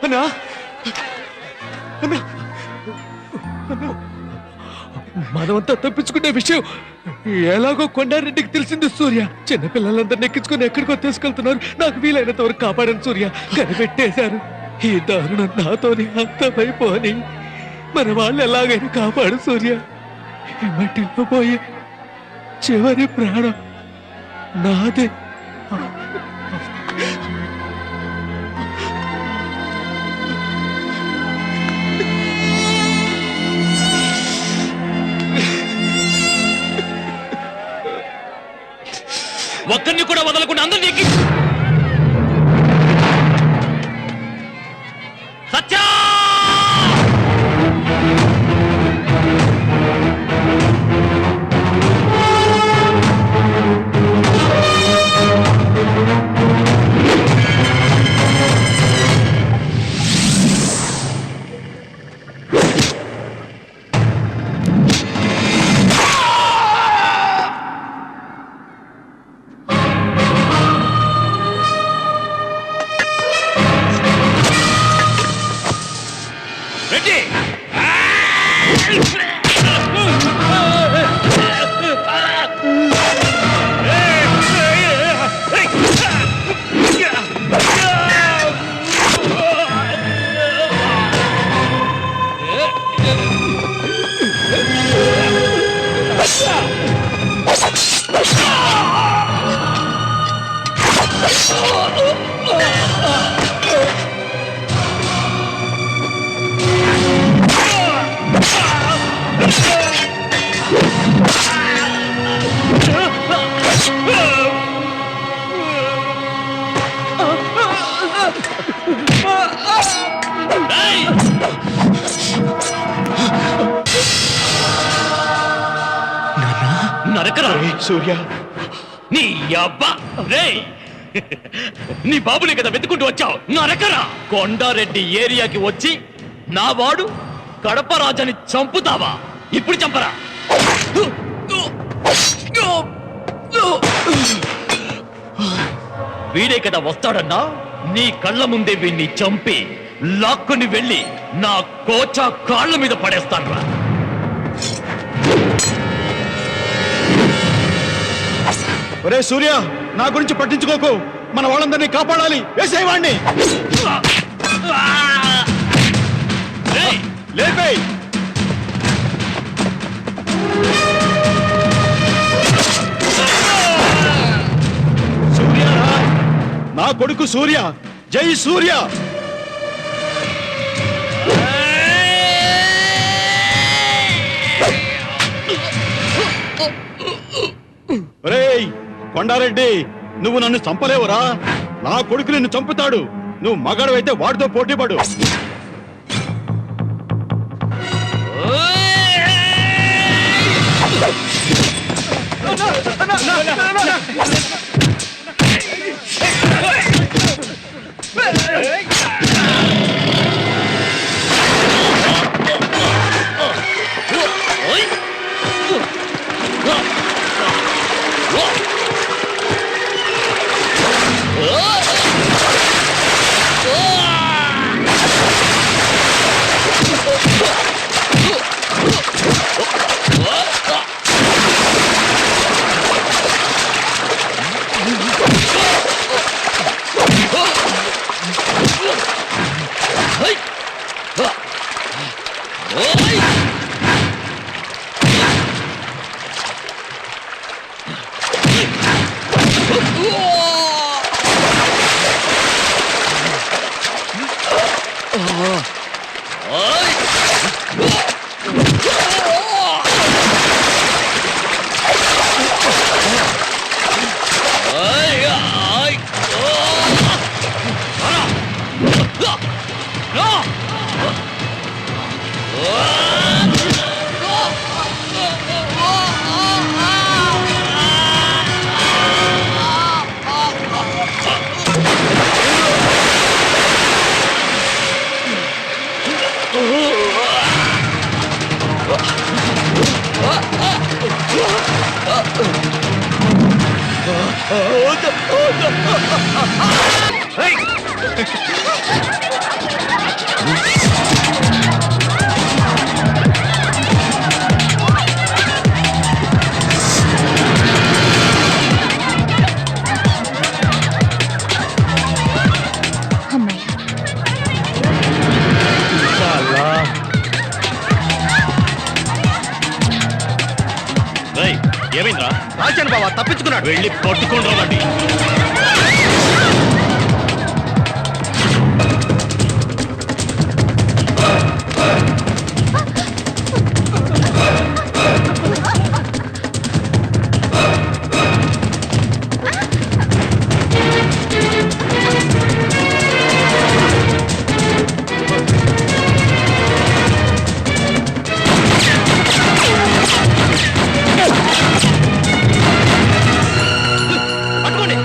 అన్నా అన్నా మనమంతా తప్పించుకునే విషయం ఎలాగో కొండారెడ్డికి తెలిసింది సూర్య. చిన్నపిల్లలందరినీ ఎక్కించుకుని ఎక్కడికో తీసుకెళ్తున్నారు. నాకు వీలైనంత వరకు కాపాడను సూర్య. కనిపెట్టేశారు. ఈ దారుణం నాతోని అంతమైపోని మన వాళ్ళు ఎలాగైనా కాపాడు సూర్య. ఈ మట్టిలో పోయే చివరి ప్రాణం నాదే. ఒక్కరిని కూడా వదలకుండా అందరినీ ఎక్కి సత్యా సూర్య నీ అబ్బా రే నీ బాబుని కదా వెతుకుంటూ వచ్చావు. నరకరా కొండారెడ్డి ఏరియాకి వచ్చి నా వాడు కడప రాజాని చంపుతావా? ఇప్పుడు చంపరా. వీడే కదా వస్తాడన్నా. నీ కళ్ళ ముందే వీణ్ణి చంపి లాక్కుని వెళ్ళి నా కోచా కాళ్ళ మీద పడేస్తాను రా. ఒరే సూర్య, నా గురించి పట్టించుకోకు. మన వాళ్ళందరినీ కాపాడాలి. వేసేవాణ్ణి లేపేయ్. సూర్య, నా కొడుకు సూర్య. జై సూర్య. ఒరేయ్ కొండారెడ్డి, నువ్వు నన్ను చంపలేవురా. నా కొడుకు నిన్ను చంపుతాడు. నువ్వు మగాడు అయితే వాడితో పోటీపడు. రాశాను బావా, తప్పించుకున్నాడు. వెళ్ళి పట్టుకొని రావండి. పట్టుకోండి.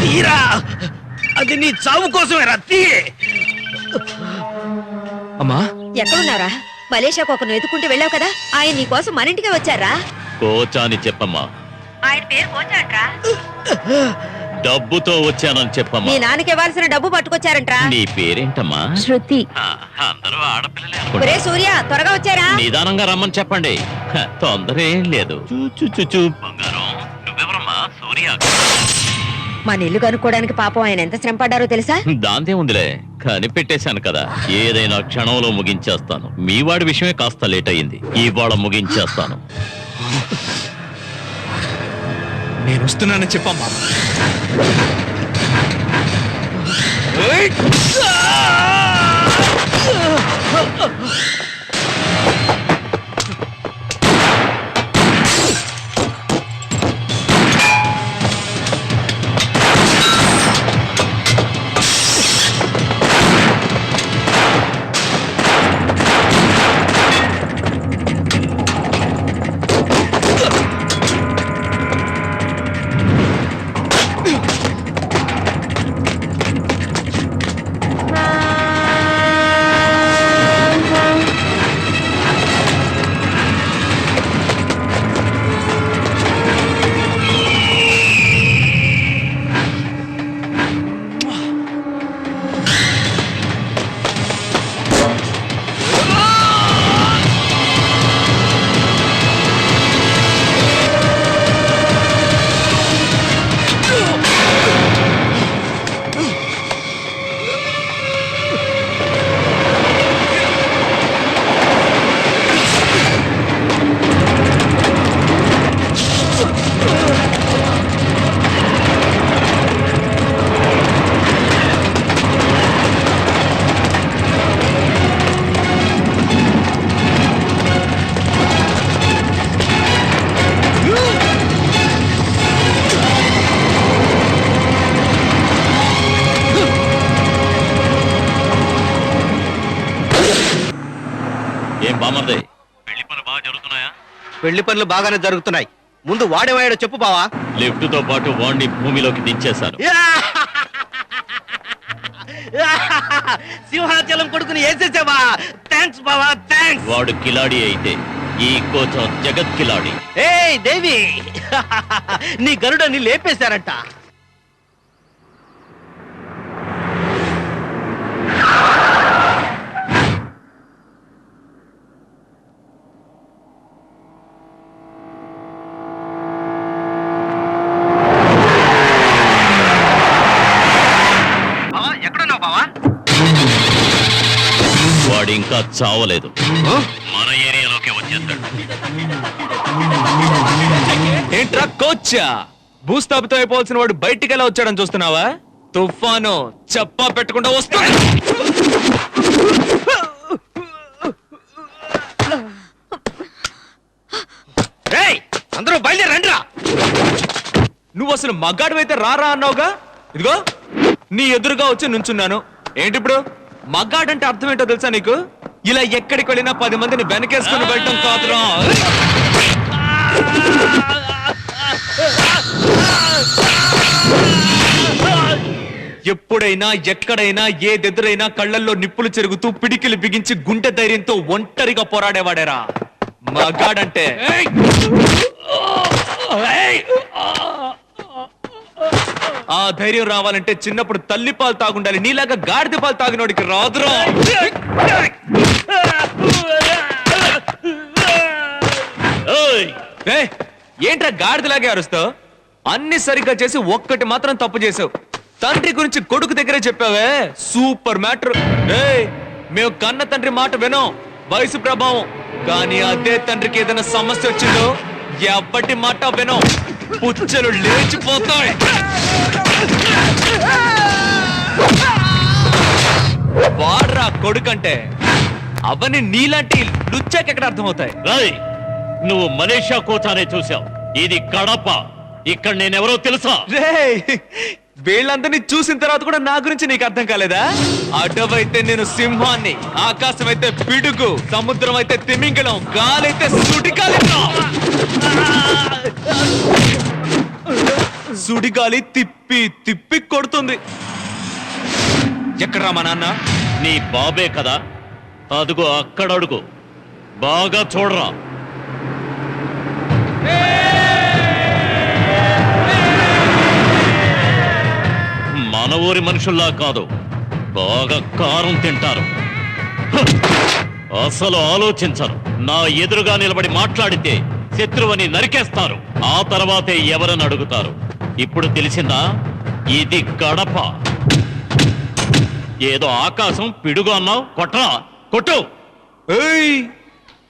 తీరా, అది నీ చావు కోసమే రత్తి. అమ్మా ఎక్కడున్నారా? మలేషియాకు ఒకరిని వెతుక్కుంటూ వెళ్ళావు కదా, ఆయన నీ కోసం మన ఇంటికే వచ్చారా? కోచా అని చెప్పమ్మా. ఆయన పేరు కోచాంట్రా. డబ్బుతో వచ్చానని చెప్పమ్మా. మీ నాన్నకి ఇవ్వాల్సిన డబ్బు పట్టుకొచ్చారంట్రా. నీ పేరేంటమ్మా? శృతి. అందరూ ఆడపిల్లలే ఒరే సూర్య, త్వరగా వచ్చారా? నిదానంగా రమ్మని చెప్పండి. తొందర ఏం లేదు చూ బంగారం నువ్వెవరమ్మా సూర్య మన ఇల్లు కనుక్కోవడానికి పాపం ఆయన ఎంత శ్రమ పడ్డారో తెలుసా? దాంతే ఉందిలే కనిపెట్టేశాను కదా ఏదైనా క్షణంలో ముగించేస్తాను మీ వాడి విషయమే కాస్త లేట్ అయ్యింది ఇవాళ ముగించేస్తాను నేను వస్తున్నానని చెప్పమ్మా. ఏం బామర్దే పెళ్లి పనులు బాగా జరుగుతున్నాయా పెళ్లి పనులు బాగానే జరుగుతున్నాయి. ముందు వాడేవాడో చెప్పు బావా. లిఫ్ట్ తో పాటు వాణ్ణి భూమిలోకి దించేశాను సింహాచలం కొడుకుని వేసేసావా? థ్యాంక్స్ బావా, థ్యాంక్స్. వాడు కిలాడి అయితే ఈ కోచం జగత్ కిలాడి ఏయ్ దేవి, నీ గరుడని లేపేశారంట. ఎక్కడున్నావు బావా? వాడు ఇంకా చావలేదు మన ఏరియాలోకి వచ్చేస్తాడు ఏంట్రా కోచ్చా భూస్థాపితం అయిపోవాల్సిన వాడు బయటికి ఎలా వచ్చాడని చూస్తున్నావా? తుఫాను చెప్పా పెట్టకుండా వస్తా. అందరూ బయలుదేరండిరా. నువ్వు అసలు మగాడివైతే రారా అన్నావుగా, ఇదిగో నీ ఎదురుగా వచ్చి నుంచున్నాను. ఏంటి ఇప్పుడు మగాడంటే అర్థం ఏంటో తెలుసా నీకు? ఇలా ఎక్కడికి వెళ్ళినా 10 మందిని వెనకేసుకుని వెళ్ళటం కాదురా. ఎప్పుడైనా ఎక్కడైనా ఏదెదురైనా కళ్ళల్లో నిప్పులు చెరుగుతూ పిడికిలు బిగించి గుండె ధైర్యంతో ఒంటరిగా పోరాడేవాడేరా మగాడంటే. ఆ ధైర్యం రావాలంటే చిన్నప్పుడు తల్లి పాలు తాగుండాలి. నీలాగా గాడిద పాలు తాగినోడికి రాదురా. ఏంట్రా గాడిదలాగే అరుస్తావు? అన్ని సరిగ్గా చేసి ఒక్కటి మాత్రం తప్పు చేసావు. తండ్రి గురించి కొడుకు దగ్గరే చెప్పావే, సూపర్ మ్యాటర్. మేము కన్న తండ్రి మాట వినం, వయసు ప్రభావం. కానీ అదే తండ్రికి ఏదైనా సమస్య వచ్చిందో ఎప్పటి మాట వినం, పుచ్చలు లేచిపోతాయి. వాడ్రా కొడుకంటే. అవన్నీ నీలాంటి లుచ్చాకెక్కడ అర్థమవుతాయి? రాయ్, నువ్వు మలేషియా కోచానే చూసావు, ఇది కడప. ఇక్కడ నేనెవరో తెలుసా? వీళ్ళందరినీ చూసిన తర్వాత కూడా నా గురించి నీకు అర్థం కాలేదా? అడవైతే నేను సింహాన్ని, ఆకాశం అయితే పిడుగు, సముద్రం అయితే తిమింగలం, గాలైతే సుడిగాలి. సుడిగాలి తిప్పి తిప్పి కొడుతుంది. ఎక్కడ్రా మా నాన్న? నీ బాబే కదా, అదుగో అక్కడ అడుగు, బాగా చూడరా. మన ఊరి మనుషుల్లా కాదు, బాగా కారం తింటారు. అసలు ఆలోచించరు. నా ఎదురుగా నిలబడి మాట్లాడితే శత్రువుని నరికేస్తారు. ఆ తర్వాతే ఎవరని అడుగుతారు. ఇప్పుడు తెలిసిందా? ఇది కడప. ఏదో ఆకాశం పిడుగు అన్నావు, కొట్టరా, కొట్టు. ఏయ్,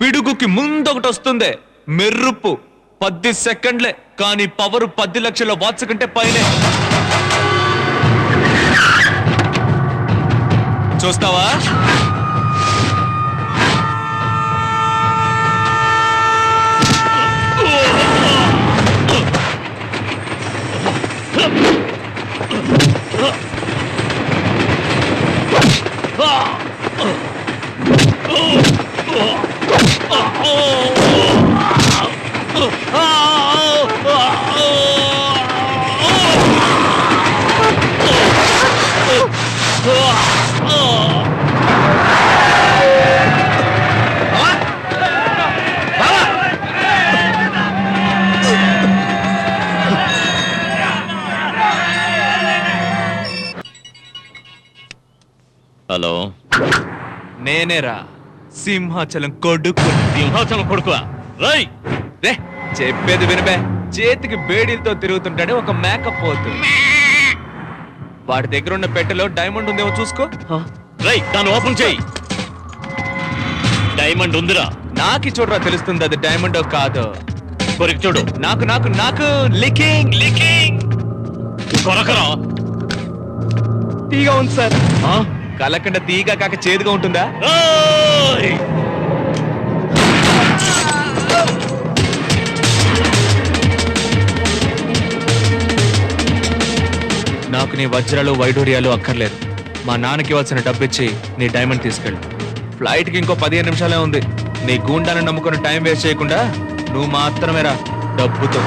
పిడుగుకి ముందొకటి వస్తుంది, మెరుపు 10 సెకండ్లే, కానీ పవర్ 10 లక్షల వాట్స్ కంటే పైనే. చూస్తావా? హలో, నేనేరా సింహాచలం కొడుకు. సింహాచలం కొడుకువా? రై, రే, చెప్పేది వినబే. చేతికి బేడీలతో తిరుగుతుంటాడే ఒక మేకప్ పోతు. వాడి దగ్గర ఉన్న పెట్టెలో డైమండ్ ఉందేమో చూసుకో. రై, దాన్ని ఓపెన్ చేయి. డైమండ్ ఉందిరా. నాకి చూడరా తెలుస్తుంది అది డైమండో కాదో. కొరికి చూడు. నాకు నాకు నాకు లికింగ్ లికింగ్. కొరకరా. తీగా ఉంది సార్. కలకండ తీగా కాక చేదుగా ఉంటుందా? ఏయ్! నాకు నీ వజ్రాలు వైడూర్యాలు అక్కర్లేదు. మా నాన్నకి ఇవ్వాల్సిన డబ్బు ఇచ్చి నీ డైమండ్ తీసుకెళ్ళు. ఫ్లైట్కి ఇంకో 15 నిమిషాలే ఉంది. నీ గూండాలను నమ్ముకుని టైం వేస్ట్ చేయకుండా నువ్వు మాత్రమే రా డబ్బుతో.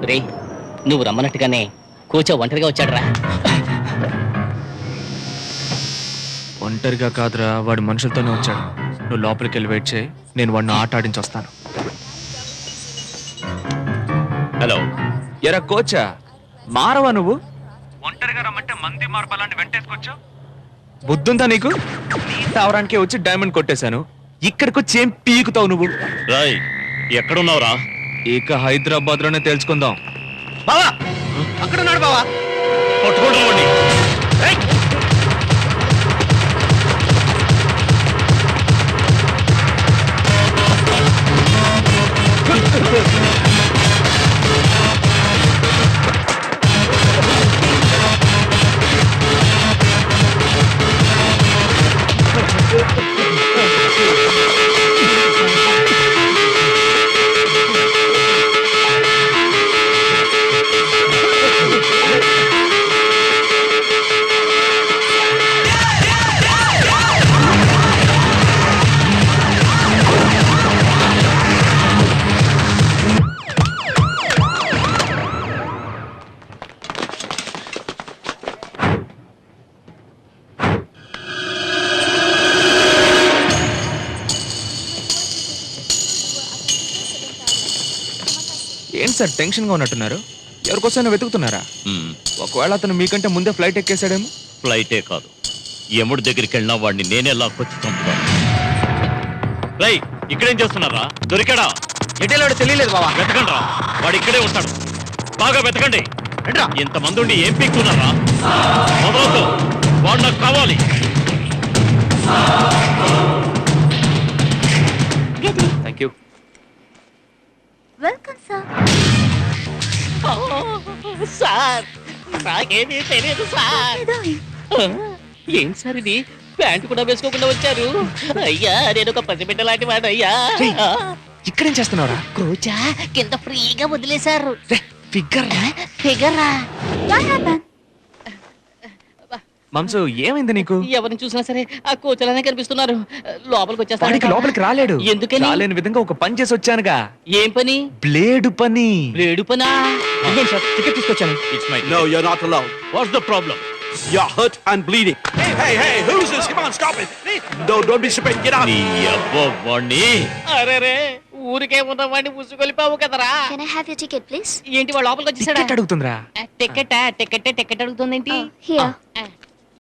రే, నువ్వు రమ్మన్నట్టుగానే కోచ ఒంటరిగా వచ్చాడురా. ఒంటరిగా కాదురా, వాడు మనుషులతోనే వచ్చాడు. నువ్వు లోపలికి వెళ్ళి వెయిట్ చేయి, నేను వాడిని ఆట ఆడించి వస్తాను. హలో, ఎరా కోచా, మారవా నువ్వు? ఒంటరిగా రమ్మంటే మంది మార్పాలని వెంటేసుకొచ్చావు. బుద్ధుందా నీకు? నీ తావరానికే వచ్చి డైమండ్ కొట్టేశాను. ఇక్కడికి వచ్చి ఏం పీకుతావు నువ్వు? రాయ్, ఎక్కడున్నావురా? ఇక హైదరాబాద్ లోనే తెలుసుకుందాం. బావా, అక్కడ ఉన్నాడు బావా. పట్టుకోండి. ఏంటి సార్ టెన్షన్ గా ఉన్నట్టున్నారు? ఎవరికోసమైనా వెతుకుతున్నారా? ఒకవేళ అతను మీకంటే ముందే ఫ్లైట్ ఎక్కేసాడేమో. ఫ్లైటే కాదు, యముడి దగ్గరికి వెళ్ళినా వాడిని నేనే లాక్కొచ్చి చంపుతాను. రై, ఇక్కడేం చేస్తున్నారా? దొరికాడా? ఎటేలాడో తెలియలేదు బావా. వెతకండి రా, వాడు ఇక్కడే ఉంటాడు. బాగా వెతకండి. రండ్రా. ఇంతమంది ఉండి ఏం పీక్కున్నారా? మొదలవుతూ వాడు నాకు కావాలి. Thank you. Welcome sir. Sir, నాకేమీ తెలియదు సార్. ఏం సార్ ఇది? ప్యాంటు కూడా వేసుకోకుండా వచ్చారు. అయ్యా, నేను ఒక పసిబిడ్డ లాంటి వాడు అయ్యా. ఇక్కడేం చేస్తున్నావురా? కోచా కింద ఫ్రీగా వదిలేశారు. ఫిగర్ ఫిగరా? మంసు, ఏమైంది నీకు? ఎవరిని చూసినా సరే ఆ కోచలానే కనిపిస్తున్నారు. లోపలికి వాడికి వచ్చేస్తాను. లోపలికి రాలేడు. ఎందుకని? రాలేని విధంగా ఒక పని చేసి వచ్చానుగా. ఏం పని? బ్లేడు పని. బ్లేడు పనా? సార్, టికెట్ తీసుకొచ్చాను. It's my No, you're not allowed. What's the problem? You're hurt and bleeding. Hey, who's this? Come on, stop it. No, don't be stupid. Get out. నీ అబ్బ వాణ్ణి. అరే, ఊరికే ఉన్నవాడిని ఉసుగొలిపావు కదరా. Can I have your ticket, please? ఏంటి వాడు లోపలికి వచ్చేసాడా? టికెట్ అడుగుతుందిరా టికెట్ టికెట్ టికెట్ అడుగుతుందేంటి? Here.